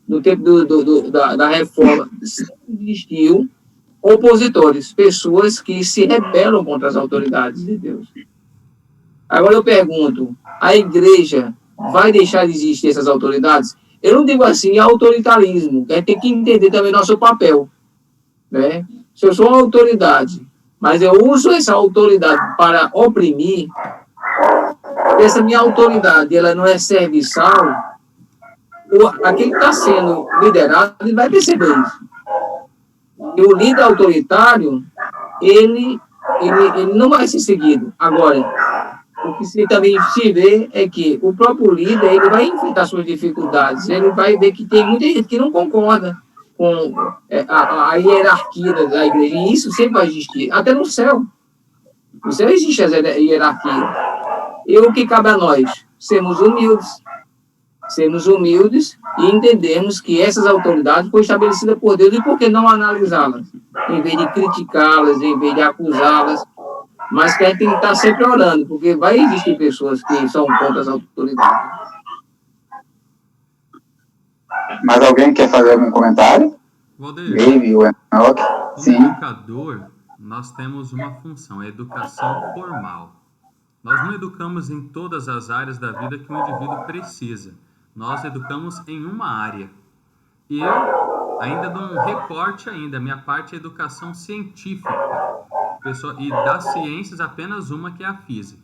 C: no tempo da reforma existiu, opositores, pessoas que se rebelam contra as autoridades de Deus. Agora eu pergunto, a igreja vai deixar de existir essas autoridades? Eu não digo assim autoritarismo, que a gente tem que entender também nosso papel, né? Se eu sou uma autoridade, mas eu uso essa autoridade para oprimir, essa minha autoridade ela não é serviçal, aquele que está sendo liderado, ele vai perceber isso. E o líder autoritário, ele não vai ser seguido. Agora, o que se também se vê é que o próprio líder, ele vai enfrentar suas dificuldades, ele vai ver que tem muita gente que não concorda com a hierarquia da igreja, e isso sempre vai existir, até no céu. No céu existe essa hierarquia. E o que cabe a nós? Sermos humildes e entendermos que essas autoridades foram estabelecidas por Deus, e por que não analisá-las? Em vez de criticá-las, em vez de acusá-las, mas que a gente tem que estar sempre orando, porque vai existir pessoas que são contra as autoridades.
B: Mais alguém quer fazer algum comentário?
A: Valdeir,
B: Baby, o Enoch?
A: como
B: Sim.
A: educador, nós temos uma função, a educação formal. Nós não educamos em todas as áreas da vida que o indivíduo precisa. Nós educamos em uma área. E eu ainda dou um recorte ainda. Minha parte é educação científica. E das ciências, apenas uma, que é a física.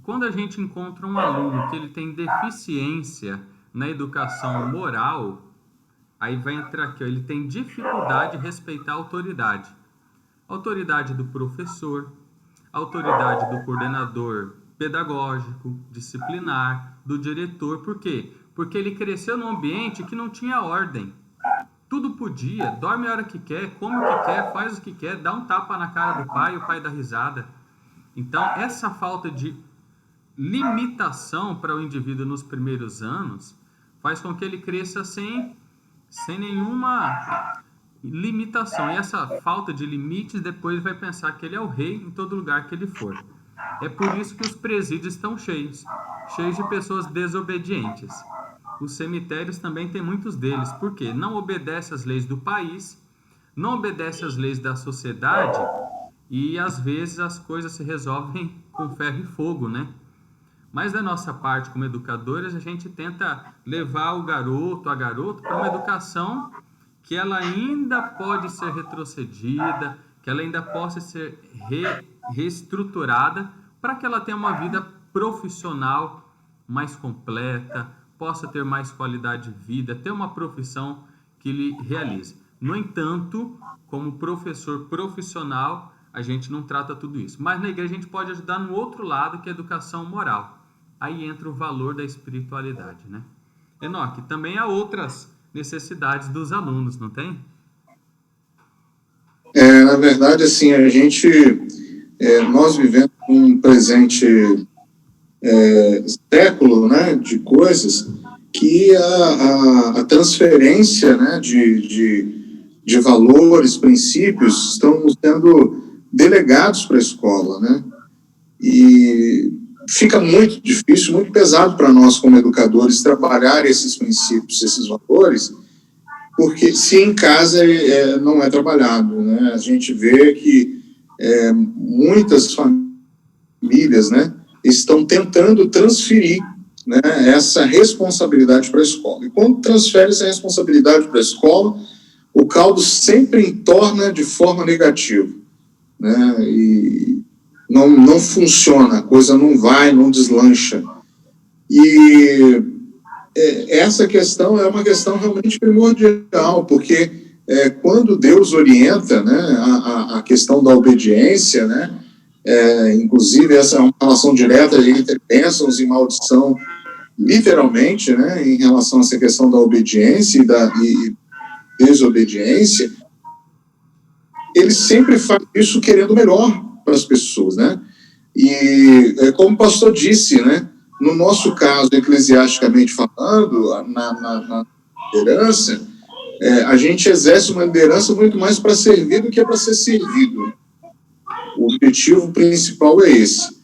A: Quando a gente encontra um aluno que ele tem deficiência na educação moral, aí vai entrar aqui, ó, ele tem dificuldade de respeitar a autoridade. Autoridade do professor, autoridade do coordenador pedagógico, disciplinar, do diretor. Por quê? Porque ele cresceu num ambiente que não tinha ordem. Tudo podia, dorme a hora que quer, come o que quer, faz o que quer, dá um tapa na cara do pai, o pai dá risada. Então, essa falta de limitação para o indivíduo nos primeiros anos faz com que ele cresça sem sem nenhuma limitação. E essa falta de limites, depois vai pensar que ele é o rei em todo lugar que ele for. É por isso que os presídios estão cheios de pessoas desobedientes. Os cemitérios também tem muitos deles, porque não obedecem às leis do país, não obedecem às leis da sociedade, e às vezes as coisas se resolvem com ferro e fogo, né? Mas da nossa parte, como educadores, a gente tenta levar o garoto, a garota, para uma educação que ela ainda pode ser retrocedida, que ela ainda possa ser reestruturada, para que ela tenha uma vida profissional mais completa, possa ter mais qualidade de vida, ter uma profissão que lhe realize. No entanto, como professor profissional, a gente não trata tudo isso. Mas na igreja a gente pode ajudar no outro lado, que é a educação moral. Aí entra o valor da espiritualidade, né? Enoque, também há outras necessidades dos alunos, não tem?
D: Na verdade, assim, nós vivemos um presente século, né, de coisas que a transferência, né, de valores, princípios, estão sendo delegados para a escola, né? E fica muito difícil, muito pesado para nós como educadores trabalhar esses princípios, esses valores, porque se em casa não é trabalhado, né? A gente vê que muitas famílias, né, estão tentando transferir, né, essa responsabilidade para a escola. E quando transfere essa responsabilidade para a escola, o caldo sempre entorna de forma negativa, né? E não funciona, a coisa não vai, não deslancha. E essa questão é uma questão realmente primordial, porque quando Deus orienta, né, a questão da obediência, né, inclusive essa é uma relação direta entre bênçãos e maldição, literalmente, né, em relação a essa questão da obediência e desobediência, ele sempre faz isso querendo o melhor para as pessoas, né? E como o pastor disse, né, no nosso caso, eclesiasticamente falando, na liderança, a gente exerce uma liderança muito mais para servir do que para ser servido. O objetivo principal é esse.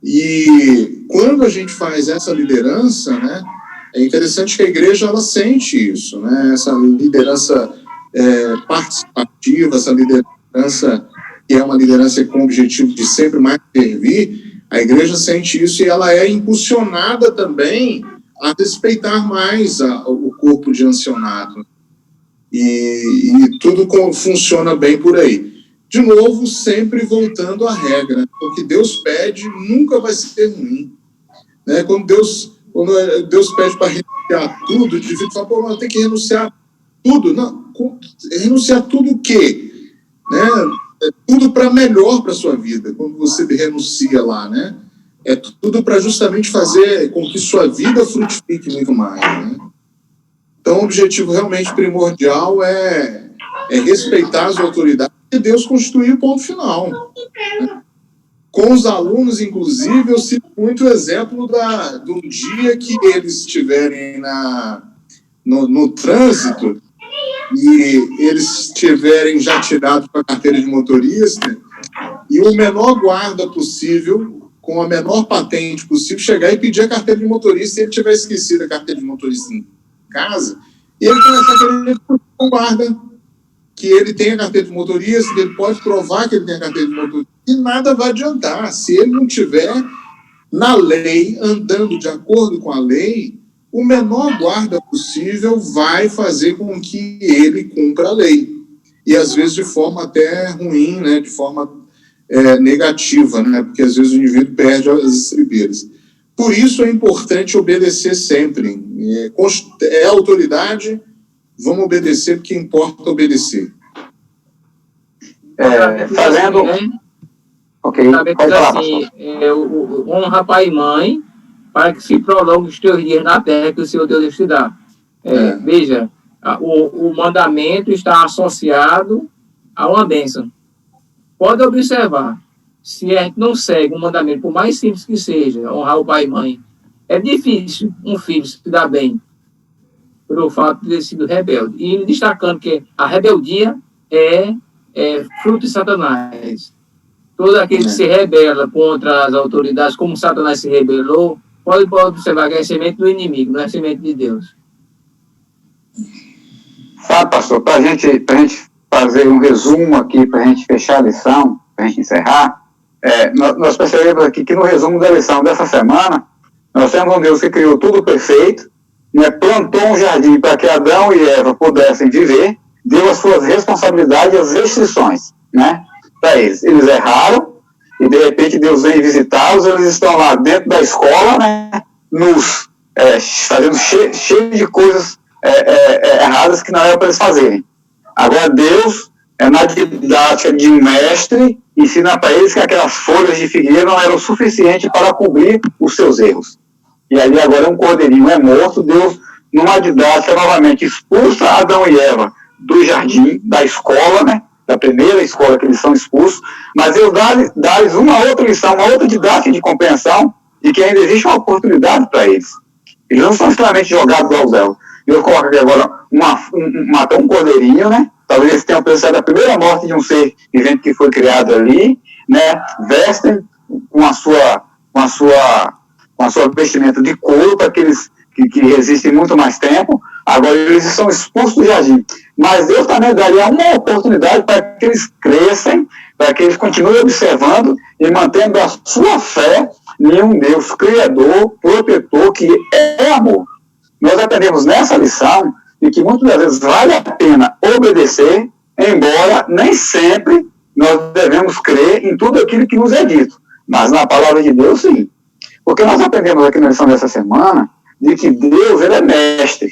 D: E quando a gente faz essa liderança, né, é interessante que a igreja ela sente isso, né, essa liderança participativa, essa liderança que é uma liderança com o objetivo de sempre mais servir, a igreja sente isso e ela é impulsionada também a respeitar mais o corpo de ancianato. E tudo funciona bem por aí. De novo, sempre voltando à regra, o que Deus pede nunca vai ser ruim, né? Quando Deus pede para renunciar a tudo, difícil falar, pô, mas tem que renunciar a tudo. Não, renunciar a tudo o quê? Né? Tudo para melhor para a sua vida, quando você renuncia lá, né? É tudo para justamente fazer com que sua vida frutifique muito mais, né? Então, o objetivo realmente primordial é respeitar as autoridades que Deus constituiu, ponto final. Né? Com os alunos, inclusive, eu cito muito o exemplo do dia que eles estiverem no trânsito e eles tiverem já tirado a carteira de motorista e o menor guarda possível, com a menor patente possível, chegar e pedir a carteira de motorista, se ele tiver esquecido a carteira de motorista em casa, e ele começar a querer o guarda que ele tem a carteira de motorista, que ele pode provar que ele tem a carteira de motorista, e nada vai adiantar. Se ele não tiver na lei, andando de acordo com a lei, o menor guarda possível vai fazer com que ele cumpra a lei. E, às vezes, de forma até ruim, né? De forma negativa, né? Porque, às vezes, o indivíduo perde as estribeiras. Por isso, é importante obedecer sempre. É autoridade, vamos obedecer, porque importa obedecer.
B: Fazendo... Ok, pode falar,
C: assim, honra pai e mãe, para que se prolongue os teus dias na terra que o Senhor Deus te dá. Veja, o mandamento está associado a uma bênção. Pode observar, se a gente não segue um mandamento, por mais simples que seja, honrar o pai e mãe, é difícil um filho se dar bem. pelo fato de ter sido rebelde. E destacando que a rebeldia é fruto de Satanás. Todo aquele que se rebela contra as autoridades, como Satanás se rebelou, pode observar que é semente do inimigo, não é semente de Deus.
B: Sabe, pastor, para a gente fazer um resumo aqui, para a gente fechar a lição, para a gente encerrar, nós percebemos aqui que no resumo da lição dessa semana, nós temos um Deus que criou tudo perfeito, né, plantou um jardim para que Adão e Eva pudessem viver, deu as suas responsabilidades e as restrições, né, para eles. Eles erraram, e de repente Deus vem visitá-los, eles estão lá dentro da escola, né, fazendo cheio de coisas erradas que não era para eles fazerem. Agora Deus, na didática de um mestre, ensina para eles que aquelas folhas de figueira não eram suficientes para cobrir os seus erros. E ali agora um cordeirinho é morto, Deus, numa didática, novamente expulsa Adão e Eva do jardim, da escola, né, da primeira escola que eles são expulsos, mas Deus dá-lhes uma outra lição, uma outra didática de compreensão, de que ainda existe uma oportunidade para eles. Eles não são extremamente jogados ao véu. Deus coloca aqui agora matou um cordeirinho, né? Talvez eles tenham pensado na primeira morte de um ser vivente que foi criado ali, né? Vestem com a sua vestimenta de couro para aqueles que resistem muito mais tempo. Agora eles estão expulsos do jardim. Mas Deus também daria uma oportunidade para que eles cresçam, para que eles continuem observando e mantendo a sua fé em um Deus criador, protetor, que é amor. Nós aprendemos nessa lição de que muitas das vezes vale a pena obedecer, embora nem sempre nós devemos crer em tudo aquilo que nos é dito. Mas na palavra de Deus, sim. Porque nós aprendemos aqui na lição dessa semana de que Deus, ele é mestre.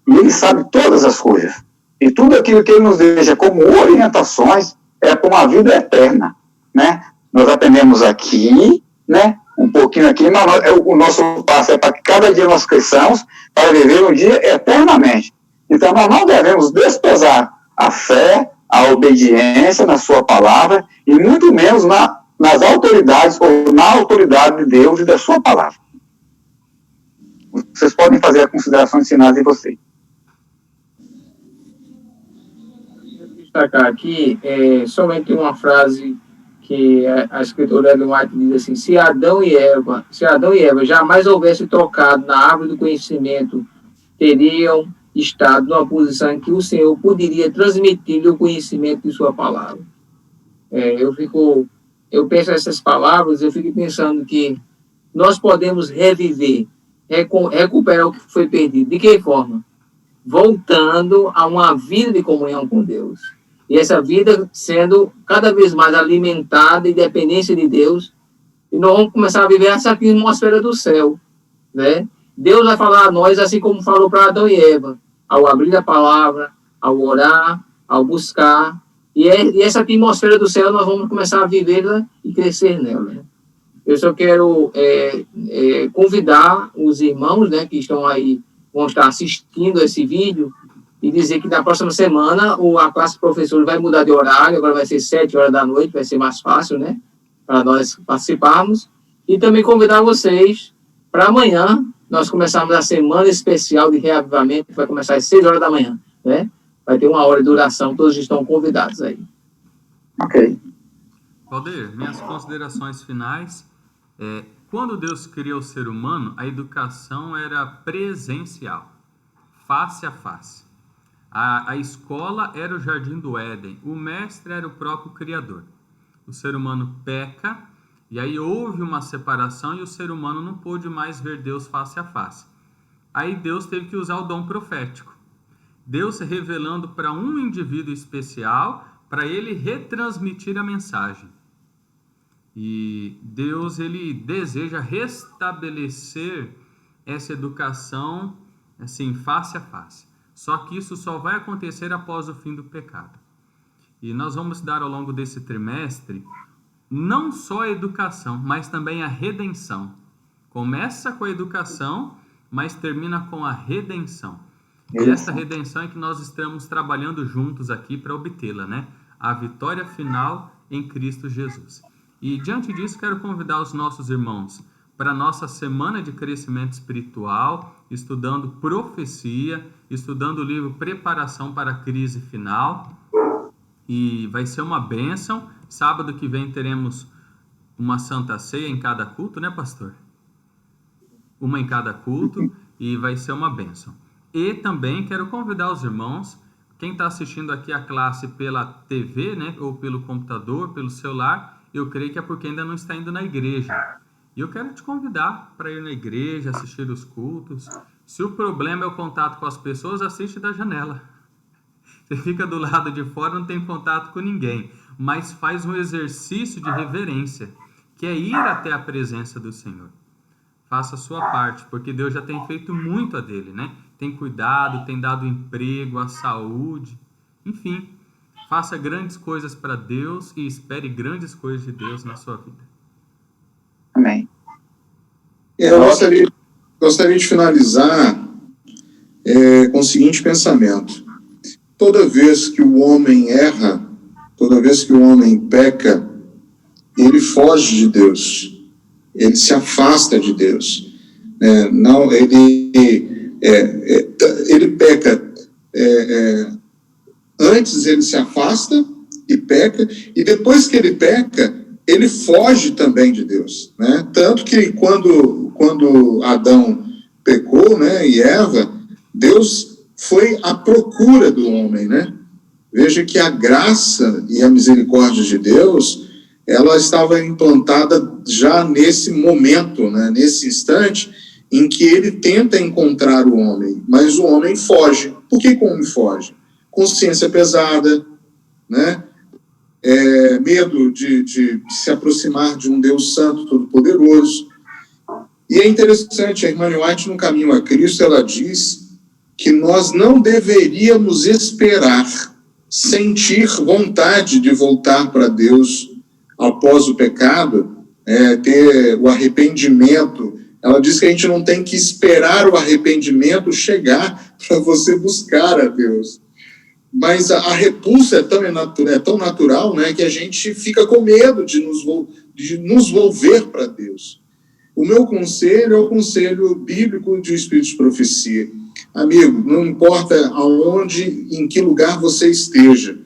B: E ele sabe todas as coisas. E tudo aquilo que ele nos deixa como orientações é para uma vida eterna, né? Nós aprendemos aqui, né? Um pouquinho aqui, mas o nosso passo é para que cada dia nós cresçamos para viver um dia eternamente. Então, nós não devemos desprezar a fé, a obediência na sua palavra, e muito menos nas autoridades ou na autoridade de Deus e da sua palavra. Vocês podem fazer as considerações finais de vocês.
C: Vou destacar aqui somente uma frase que a escritora Ellen White diz assim: se Adão e Eva jamais houvessem tocado na árvore do conhecimento, teriam estado numa posição em que o Senhor poderia transmitir-lhe o conhecimento de sua palavra. Eu penso essas palavras, eu fico pensando que nós podemos reviver, recuperar o que foi perdido. De que forma? Voltando a uma vida de comunhão com Deus. E essa vida sendo cada vez mais alimentada em dependência de Deus, e nós vamos começar a viver essa atmosfera do céu, né? Deus vai falar a nós assim como falou para Adão e Eva, ao abrir a palavra, ao orar, ao buscar, e essa atmosfera do céu nós vamos começar a vivê-la e crescer nela, né? Eu só quero convidar os irmãos, né, que estão aí, vão estar assistindo esse vídeo, e dizer que na próxima semana a classe professora vai mudar de horário, agora vai ser 7 horas da noite, vai ser mais fácil, né, para nós participarmos. E também convidar vocês para amanhã, nós começarmos a semana especial de reavivamento, que vai começar às 6 horas da manhã, né? Vai ter 1 hora de duração, todos estão convidados aí.
B: Ok.
A: Valdir, minhas considerações finais. Quando Deus criou o ser humano, a educação era presencial, face a face. A escola era o jardim do Éden, o mestre era o próprio Criador. O ser humano peca, e aí houve uma separação e o ser humano não pôde mais ver Deus face a face. Aí Deus teve que usar o dom profético. Deus se revelando para um indivíduo especial, para ele retransmitir a mensagem. E Deus, ele deseja restabelecer essa educação assim, face a face. Só que isso só vai acontecer após o fim do pecado. E nós vamos dar ao longo desse trimestre não só a educação, mas também a redenção. Começa com a educação, mas termina com a redenção. E essa redenção é que nós estamos trabalhando juntos aqui para obtê-la, né? A vitória final em Cristo Jesus. E diante disso, quero convidar os nossos irmãos para a nossa semana de crescimento espiritual, estudando profecia, estudando o livro Preparação para a Crise Final. E vai ser uma bênção. Sábado que vem teremos uma Santa Ceia em cada culto, né, pastor? Uma em cada culto, e vai ser uma bênção. E também quero convidar os irmãos, quem está assistindo aqui a classe pela TV, né, ou pelo computador, pelo celular, eu creio que é porque ainda não está indo na igreja. E eu quero te convidar para ir na igreja, assistir os cultos. Se o problema é o contato com as pessoas, assiste da janela. Você fica do lado de fora, não tem contato com ninguém, mas faz um exercício de reverência, que é ir até a presença do Senhor. Faça a sua parte, porque Deus já tem feito muito a dele, né? Tem cuidado, tem dado emprego, a saúde, enfim. Faça grandes coisas para Deus e espere grandes coisas de Deus na sua vida.
B: Amém.
D: Eu gostaria de finalizar com o seguinte pensamento. Toda vez que o homem erra, toda vez que o homem peca, ele foge de Deus. Ele se afasta de Deus. Ele peca. Antes ele se afasta e peca, e depois que ele peca, ele foge também de Deus. Né? Tanto que quando Adão pecou, né, e Eva, Deus foi à procura do homem. Né? Veja que a graça e a misericórdia de Deus, ela estava implantada já nesse momento, né, nesse instante em que ele tenta encontrar o homem, mas o homem foge. Por que o homem foge? Consciência pesada, né? Medo de se aproximar de um Deus Santo, Todo-Poderoso. E é interessante, a irmã White, no Caminho a Cristo, ela diz que nós não deveríamos esperar sentir vontade de voltar para Deus após o pecado, ter o arrependimento. Ela diz que a gente não tem que esperar o arrependimento chegar para você buscar a Deus. Mas a repulsa é tão natural, né, que a gente fica com medo de nos volver para Deus. O meu conselho é o conselho bíblico de Espírito de Profecia. Amigo, não importa aonde, em que lugar você esteja,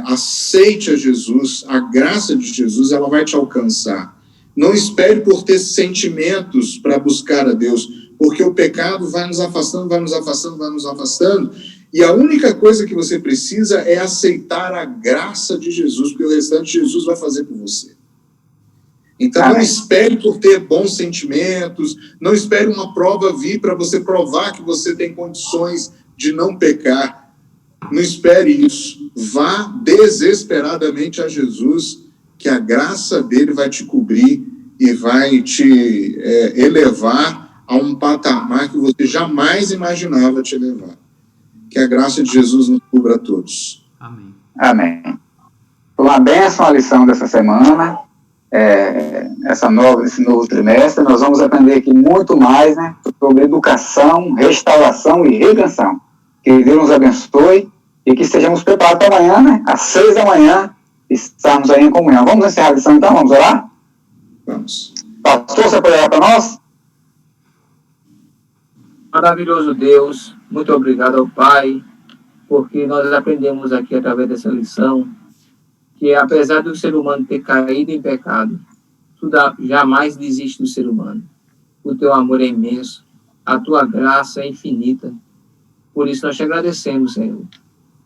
D: aceite a Jesus, a graça de Jesus, ela vai te alcançar. Não espere por ter sentimentos para buscar a Deus, porque o pecado vai nos afastando, vai nos afastando, vai nos afastando, e a única coisa que você precisa é aceitar a graça de Jesus, porque o restante Jesus vai fazer por você. Então, não espere por ter bons sentimentos, não espere uma prova vir para você provar que você tem condições de não pecar. Não espere isso. Vá desesperadamente a Jesus, que a graça dele vai te cobrir e vai te elevar a um patamar que você jamais imaginava te elevar. Que a graça de Jesus nos cubra a todos.
A: Amém.
B: Amém. Foi uma bênção a lição dessa semana, esse novo trimestre. Nós vamos aprender aqui muito mais, né, sobre educação, restauração e redenção. Que Deus nos abençoe e que estejamos preparados para amanhã, né, às 6 da manhã, estarmos aí em comunhão. Vamos encerrar a lição então? Vamos orar?
D: Vamos.
B: Pastor, você pode orar para nós?
C: Maravilhoso Deus, muito obrigado ao Pai, porque nós aprendemos aqui através dessa lição que apesar do ser humano ter caído em pecado, tu jamais desiste do ser humano. O teu amor é imenso, a tua graça é infinita. Por isso nós te agradecemos, Senhor,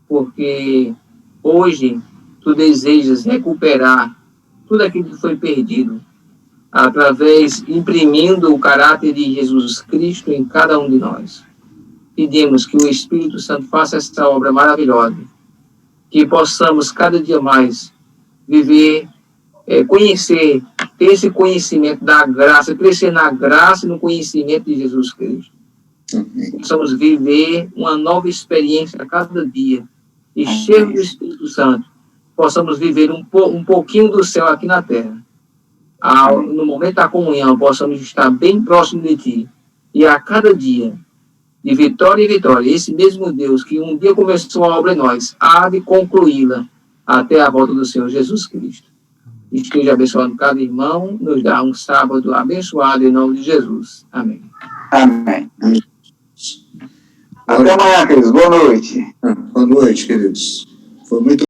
C: porque hoje tu desejas recuperar tudo aquilo que foi perdido, imprimindo o caráter de Jesus Cristo em cada um de nós. Pedimos que o Espírito Santo faça essa obra maravilhosa, que possamos cada dia mais viver, conhecer, ter esse conhecimento da graça, crescer na graça e no conhecimento de Jesus Cristo. Possamos viver uma nova experiência a cada dia, e cheio do Espírito Santo, possamos viver um pouquinho do céu aqui na terra. No momento da comunhão, possamos estar bem próximo de Ti, e a cada dia, de vitória em vitória, esse mesmo Deus que um dia começou a obra em nós, há de concluí-la até a volta do Senhor Jesus Cristo. esteja abençoando cada irmão, nos dá um sábado abençoado em nome de Jesus. Amém.
B: Amém. Até amanhã, queridos. Boa noite.
D: Boa noite, queridos. Foi muito